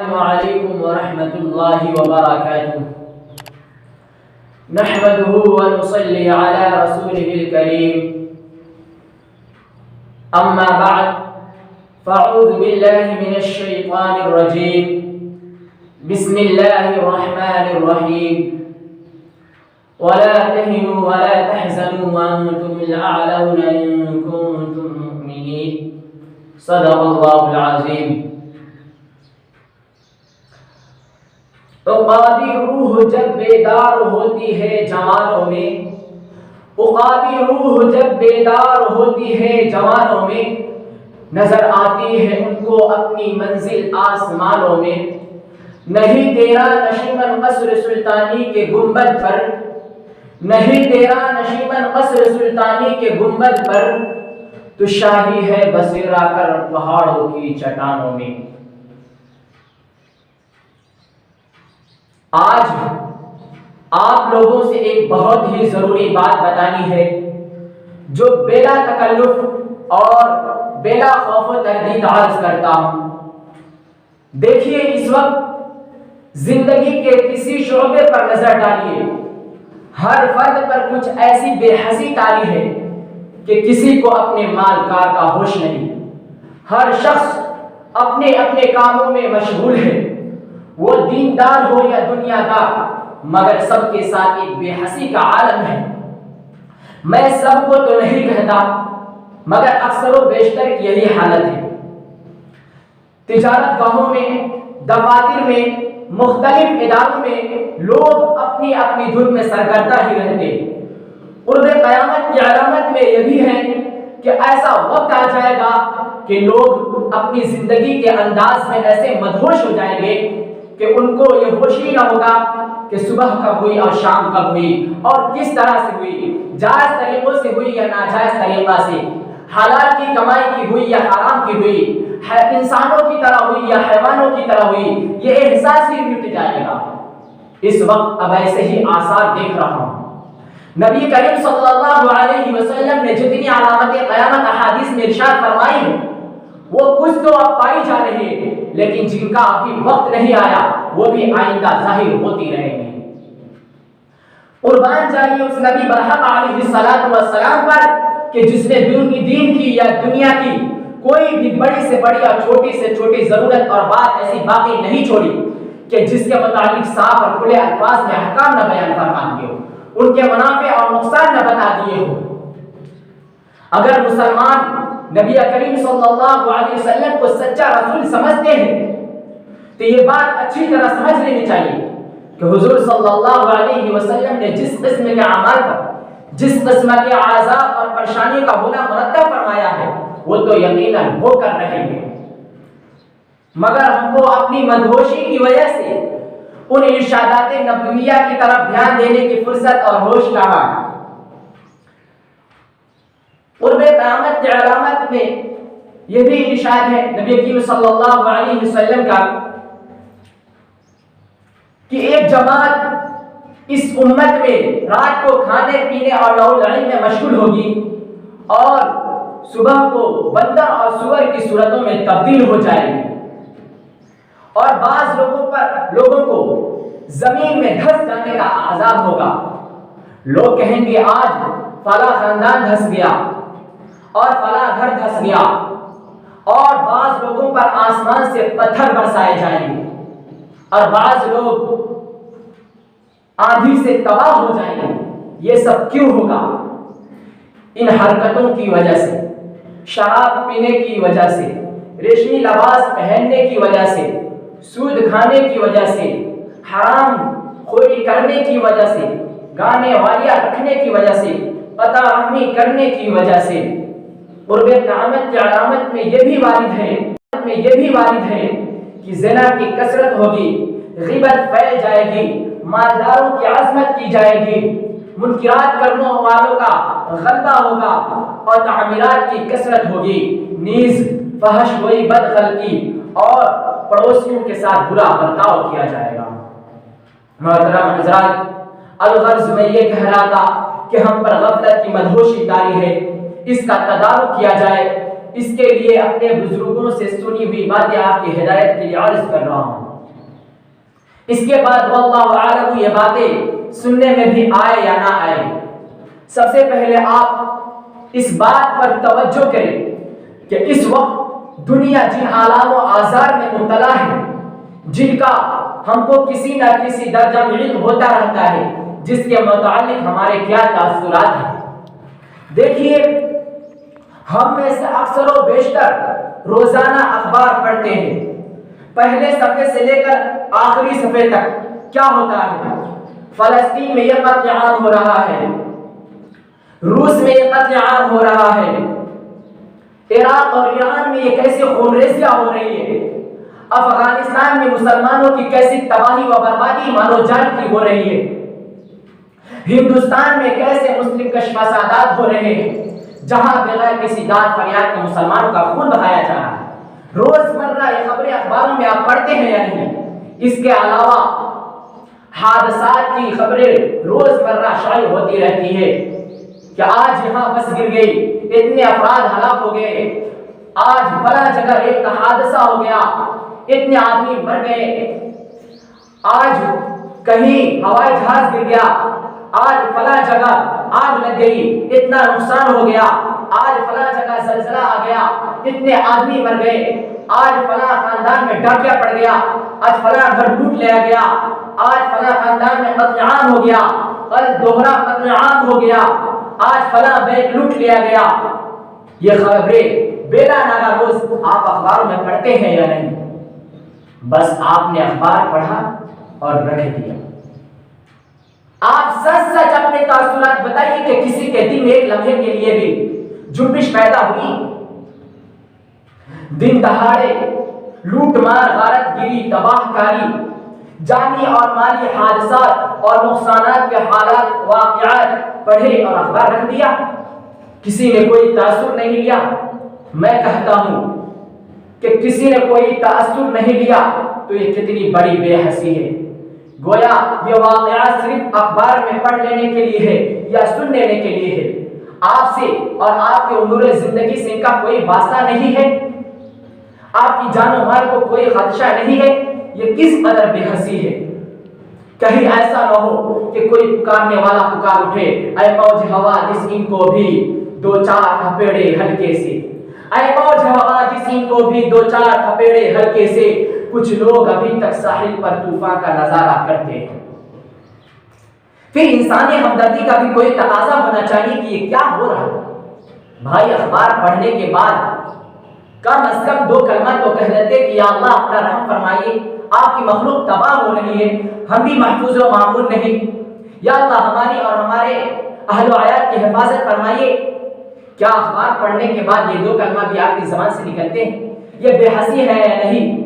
السلام علیکم ورحمۃ اللہ وبرکاتہ نحمده ونصلي على رسوله الكريم اما بعد فاعوذ بالله من الشیطان الرجیم بسم اللہ الرحمن الرحیم ولا تهنوا ولا تحزنوا وانتم الاعلون ان كنتم مؤمنين صدق اللہ العظیم۔ عقابی روح جب بیدار ہوتی ہے جوانوں میں، عقابی روح جب بیدار ہوتی ہے جوانوں میں، نظر آتی ہے ان کو اپنی منزل آسمانوں میں۔ نہیں تیرا نشیمن قصر سلطانی کے گنبد پر، نہیں تیرا نشیمن قصر سلطانی کے گنبد پر، تو شاہی ہے بسیرا کر پہاڑوں کی چٹانوں میں۔ آج آپ لوگوں سے ایک بہت ہی ضروری بات بتانی ہے جو بلا تکلف اور بلا خوف و تردید عرض کرتا ہوں۔ دیکھیے، اس وقت زندگی کے کسی شعبے پر نظر ڈالیے، ہر فرد پر کچھ ایسی بے حسی طاری ہے کہ کسی کو اپنے مال کار کا ہوش نہیں۔ ہر شخص اپنے اپنے کاموں میں مشغول ہے، وہ دیندار ہو یا دنیا دار، مگر سب کے ساتھ ایک بے حسی کا عالم ہے۔ میں سب کو تو نہیں کہتا، مگر اکثر و بیشتر کی یہی حالت ہے۔ تجارت گاہوں میں، دفاتر میں، مختلف اداروں میں لوگ اپنی اپنی دھن میں سرگردہ ہی رہتے۔ قرب قیامت کی علامت میں یہ بھی ہے کہ ایسا وقت آ جائے گا کہ لوگ اپنی زندگی کے انداز میں ایسے مدہوش ہو جائیں گے کہ ان کو یہ ہوش ہی نہ ہوگا کہ صبح کب ہوئی اور شام کب ہوئی اور کس طرح سے ہوئی، جائز طریقوں سے ہوئی یا ناجائز طریقہ سے، حلال کی کمائی کی ہوئی یا حرام کی ہوئی، انسانوں کی طرح ہوئی یا حیوانوں کی طرح ہوئی، یہ احساس ہی مٹ جائے گا۔ اس وقت اب ایسے ہی آثار دیکھ رہا ہوں۔ نبی کریم صلی اللہ علیہ وسلم نے جتنی علامت قیامت احادیث میں ارشاد فرمائی ہے، وہ کچھ تو اب پائی جا رہی ہے، لیکن جن کا ابھی وقت نہیں آیا وہ بھی آئندہ ظاہر ہوتی رہیں گی۔ قربان جائیے اس نبی برحق علیہ السلام پر کہ جس نے دین کی یا دنیا کی کوئی بھی بڑی سے بڑی اور چھوٹی سے چھوٹی ضرورت اور بات ایسی باقی نہیں چھوڑی کہ جس کے متعلق صاف اور کھلے الفاظ میں احکام نہ بیان فرما دیے ہو، ان کے منافع اور نقصان نہ بتا دیے ہو۔ اگر مسلمان نبی کریم صلی اللہ علیہ وسلم کو سچا رسول سمجھتے ہیں تو یہ بات اچھی طرح سمجھ لینی چاہیے کہ حضور صلی اللہ علیہ وسلم نے جس قسم کے اعمال پر، جس قسم کے عذاب اور پریشانی کا ہونا مرتب فرمایا ہے وہ تو یقیناً ہو کر رہیں گے، مگر ہم کو اپنی مدہوشی کی وجہ سے ان ارشادات نبویہ کی طرف دھیان دینے کی فرصت اور ہوش کہاں۔ قرب قیامت کی علامت میں یہ بھی ارشاد ہے نبی کریم صلی اللہ علیہ وسلم کا کہ ایک جماعت اس امت میں رات کو کھانے پینے اور لہو لعب میں مشغول ہوگی اور صبح کو بندر اور سور کی صورتوں میں تبدیل ہو جائے گی، اور بعض لوگوں کو زمین میں دھس جانے کا عذاب ہوگا۔ لوگ کہیں گے آج فلاں خاندان دھس گیا اور فلاں گھر دھس گیا، اور بعض لوگوں پر آسمان سے پتھر برسائے جائیں گے، اور بعض لوگ آندھی سے تباہ ہو جائیں گے۔ یہ سب کیوں ہوگا؟ ان حرکتوں کی وجہ سے، شراب پینے کی وجہ سے، ریشمی لباس پہننے کی وجہ سے، سود کھانے کی وجہ سے، حرام خوری کرنے کی وجہ سے، گانے والیاں رکھنے کی وجہ سے، پتہ رحمی کرنے کی وجہ سے۔ قرب قیامت کی علامت میں یہ بھی وارد ہے کہ زنا کی کثرت ہوگی، غیبت پھیل جائے گی، مالداروں کی عظمت کی جائے گی، منکرات کرنے والوں کا غلبہ ہوگا اور تعمیرات کی کثرت ہوگی، نیز فحش گوئی، بدخلقی اور پڑوسیوں کے ساتھ برا برتاؤ کیا جائے گا۔ محترم حضرات، الغرض میں یہ کہہ رہا تھا کہ ہم پر غفلت کی مدہوشی طاری ہے، اس کا تدارک کیا جائے، اس کے لیے اپنے بزرگوں سے سنی ہوئی باتیں آپ کی ہدایت کے لیے عرض کر رہا ہوں۔ اس کے بعد واللہ عالم یہ باتیں سننے میں بھی آئے یا نہ آئے، سب سے پہلے آپ اس بات پر توجہ کریں کہ اس وقت دنیا جن آلام و آزار میں مبتلا ہے، جن کا ہم کو کسی نہ کسی درجہ میں علم ہوتا رہتا ہے، جس کے متعلق ہمارے کیا تاثرات ہیں۔ دیکھیے، ہم میں سے اکثر و بیشتر روزانہ اخبار پڑھتے ہیں، پہلے صفحے سے لے کر آخری صفحے تک کیا ہوتا ہے؟ فلسطین میں یہ قتل عام ہو رہا ہے، روس میں یہ قتل عام ہو رہا ہے، عراق اور ایران میں یہ کیسے خونریزیاں ہو رہی ہے، افغانستان میں مسلمانوں کی کیسی تباہی و بربادی مانو جان کی ہو رہی ہے، ہندوستان میں کیسے مسلم کش فسادات ہو رہے ہیں، جہاں بغیر کسی داد فریاد کے مسلمانوں کا خون بہایا جا رہا ہے۔ روزمرہ یہ خبریں اخباروں میں آپ پڑھتے ہیں یا نہیں؟ اس کے علاوہ حادثات کی خبریں روزمرہ شائع ہوتی رہتی ہے کہ آج یہاں بس گر گئی، اتنے افراد ہلاک ہو گئے، آج فلاں جگہ ایک حادثہ ہو گیا، اتنے آدمی مر گئے، آج کہیں ہوائی جہاز گر گیا، آج فلاں جگہ آگ لگ گئی، اتنا نقصان ہو گیا، آج فلاں جگہ زلزلہ آ گیا، اتنے آدمی مر گئے، آج فلاں خاندان میں ڈاکیا پڑ گیا، آج فلاں گھر لوٹ لیا گیا، آج فلاں خاندان میں قتل عام ہو گیا، کل دوہرا قتل عام ہو گیا، آج فلاں بینک لوٹ لیا گیا۔ یہ خبریں بیلا ناگا روز آپ اخباروں میں پڑھتے ہیں یا نہیں؟ بس آپ نے اخبار پڑھا اور رکھ دیا۔ آپ سچ سچ اپنے تاثرات بتائیے کہ کسی کے دل میں ایک لمحے کے لیے بھی جنبش پیدا ہوئی؟ دن دہاڑے لوٹ مار، غارت گیری، تباہ کاری، جانی اور مالی حادثات اور نقصانات کے حالات واقعات پڑھے اور اخبار رکھ دیا، کسی نے کوئی تاثر نہیں لیا۔ میں کہتا ہوں کہ کسی نے کوئی تاثر نہیں لیا تو یہ کتنی بڑی بے حسی ہے۔ گویا یہ واقعات صرف اخبار میں پڑھ لینے کے لیے ہے یا سن لینے کے لیے ہے، آپ سے اور آپ کے امور زندگی سے ان کا کوئی واسطہ نہیں ہے، آپ کی جان و مال کو کوئی خدشہ نہیں ہے۔ یہ کس قدر بے حسی ہے! کہیں ایسا نہ ہو کہ کوئی پکارنے والا پکار اٹھے، اے موج ہوا جس ان کو بھی دو چار تھپیڑے ہلکے سے، اے موج ہوا جس ان کو بھی دو چار تھپیڑے ہلکے سے، کچھ لوگ ابھی تک ساحل پر طوفان کا نظارہ کرتے ہیں۔ پھر انسانی ہمدردی کا بھی کوئی تقاضا ہونا چاہیے کہ یہ کیا ہو رہا ہے۔ بھائی، اخبار پڑھنے کے بعد کم از کم دو کلمہ تو کہہ دیتے کہ یا اللہ اپنا رحم فرمائیے، آپ کی مخلوق تباہ ہو رہی ہے، ہم بھی محفوظ و معمول نہیں، یا اللہ ہماری اور ہمارے اہل و عیال کی حفاظت فرمائیے۔ کیا اخبار پڑھنے کے بعد یہ دو کلمہ بھی آپ کی زبان سے نکلتے ہیں؟ یہ بے حسی ہے یا نہیں؟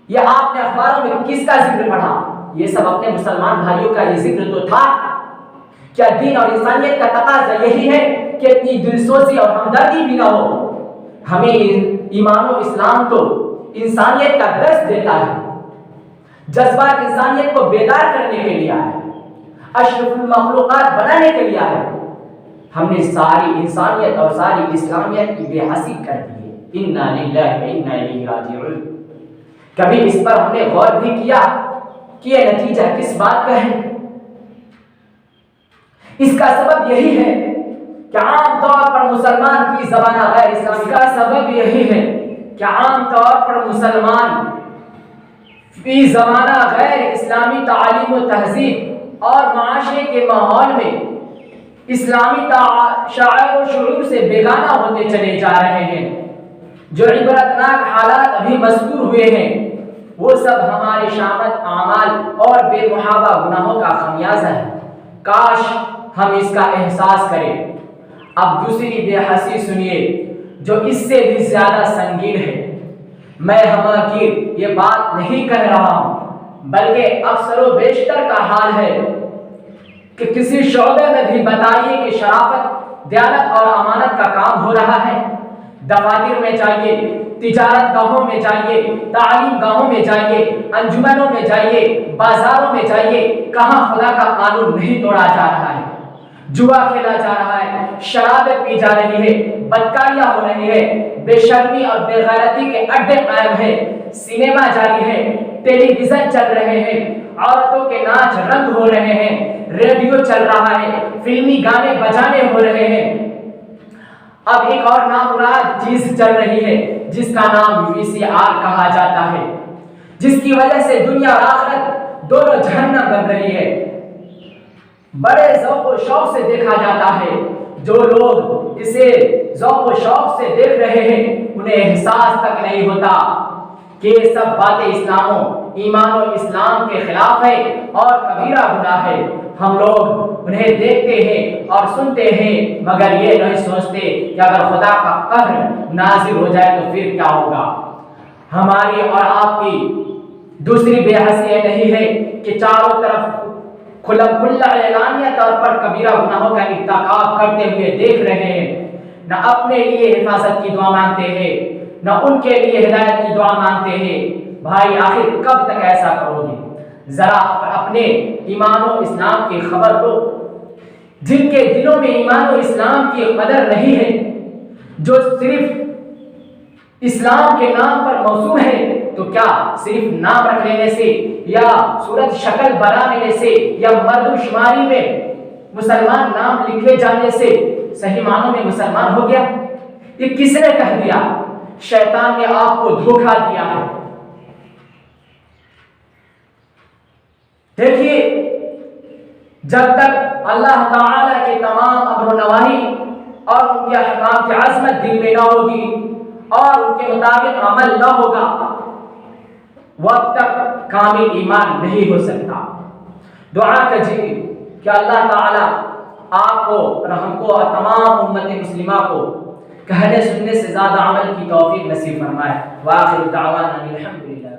یہ آپ نے اخباروں میں کس کا ذکر پڑھا؟ یہ سب اپنے مسلمان بھائیوں کا یہ ذکر تو تھا۔ کیا دین اور انسانیت کا تقاضا یہی ہے کہ اتنی دلسوزی اور ہمدردی بھی نہ ہو؟ ہمیں ایمان و اسلام تو انسانیت کا درس دیتا ہے، جذبات انسانیت کو بیدار کرنے کے لیے آیا ہے، اشرف المخلوقات بنانے کے لیے آیا ہے۔ ہم نے ساری انسانیت اور ساری اسلامیت کی بے حسی کر دی ہے۔ انا للہ و انا الیہ راجعون۔ کبھی اس پر ہم نے غور بھی کیا کہ یہ نتیجہ کس بات کا ہے؟ اس کا سبب یہی ہے کہ عام طور پر مسلمان فی زمانہ غیر اسلامی، اس کا سبب یہی ہے کہ عام طور پر مسلمان فی زمانہ غیر اسلامی تعلیم و تہذیب اور معاشرے کے ماحول میں اسلامی شعائر و شعور سے بیگانہ ہوتے چلے جا رہے ہیں۔ جو عبرتناک حالات ابھی مذکور ہوئے ہیں وہ سب ہمارے شامت اعمال اور بے محابہ گناہوں کا خمیازہ ہے۔ کاش ہم اس کا احساس کریں۔ اب دوسری بے حسی سنیے جو اس سے بھی زیادہ سنگین ہے۔ میں ہماگیر یہ بات نہیں کہہ رہا ہوں، بلکہ اکثر و بیشتر کا حال ہے کہ کسی شعبے میں بھی بتائیے کہ شرافت، دیانت اور امانت کا کام ہو رہا ہے۔ دفاتر میں جائیے، تجارت گاہوں میں جائیے، تعلیم گاہوں میں جائیے، انجمنوں میں جائیے، بازاروں میں جائیے، کہاں خدا کا قانون نہیں توڑا جا رہا ہے؟ جوا کھیلا جا رہا ہے، شرابیں پی جا رہی ہے، بدکاریاں ہو رہی ہے، بے شرمی اور بے غیرتی کے اڈے قائم ہے، سینما جاری ہے، ٹیلی ویژن چل رہے ہیں، عورتوں کے ناچ رنگ ہو رہے ہیں، ریڈیو چل رہا ہے، فلمی گانے بجانے ہو رہے ہیں۔ اب ایک اور نامراد چیز چل رہی ہے جس کا نام VCR کہا جاتا ہے، جس کی وجہ سے دنیا اور آخرت دونوں جہنم بن رہی ہے۔ بڑے ذوق و شوق سے دیکھا جاتا ہے، جو لوگ اسے ذوق و شوق سے دیکھ رہے ہیں انہیں احساس تک نہیں ہوتا کہ یہ سب باتیں ایمان و اسلام کے خلاف ہے اور کبیرہ گناہ ہے۔ ہم لوگ انہیں دیکھتے ہیں اور سنتے ہیں مگر یہ نہیں سوچتے کہ اگر خدا کا قہر نازل ہو جائے تو پھر کیا ہوگا۔ ہماری اور آپ کی دوسری بے حسی یہ نہیں ہے کہ چاروں طرف کھلا اعلانیہ طور پر کبیرہ گناہوں کا ارتکاب کرتے ہوئے دیکھ رہے ہیں، نہ اپنے لیے حفاظت کی دعا مانگتے ہیں نہ ان کے لیے ہدایت کی دعا مانگتے ہیں۔ بھائی آخر کب تک ایسا کرو گے؟ ذرا اپنے ایمان و اسلام کی خبر لو۔ جن کے دلوں میں ایمان و اسلام کی قدر نہیں ہے، جو صرف اسلام کے نام پر موسوم ہے، تو کیا صرف نام رکھ لینے سے یا صورت شکل بنا لینے سے یا مردم شماری میں مسلمان نام لکھے جانے سے صحیح معنوں میں مسلمان ہو گیا؟ یہ کس نے کہہ دیا؟ شیطان نے آپ کو دھوکہ دیا ہے۔ دیکھیے، جب تک اللہ تعالی کے تمام امر و نواہی اور ان کے احکام کی عظمت دل میں نہ ہوگی اور ان کے مطابق عمل نہ ہوگا، وقت تک کامل ایمان نہیں ہو سکتا۔ دعا کیجیے کہ اللہ تعالی آپ کو اور ہم کو اور تمام امت مسلمہ کو کہنے سننے سے زیادہ عمل کی توفیق نصیب فرمائے۔ وآخر دعوانا الحمدللہ۔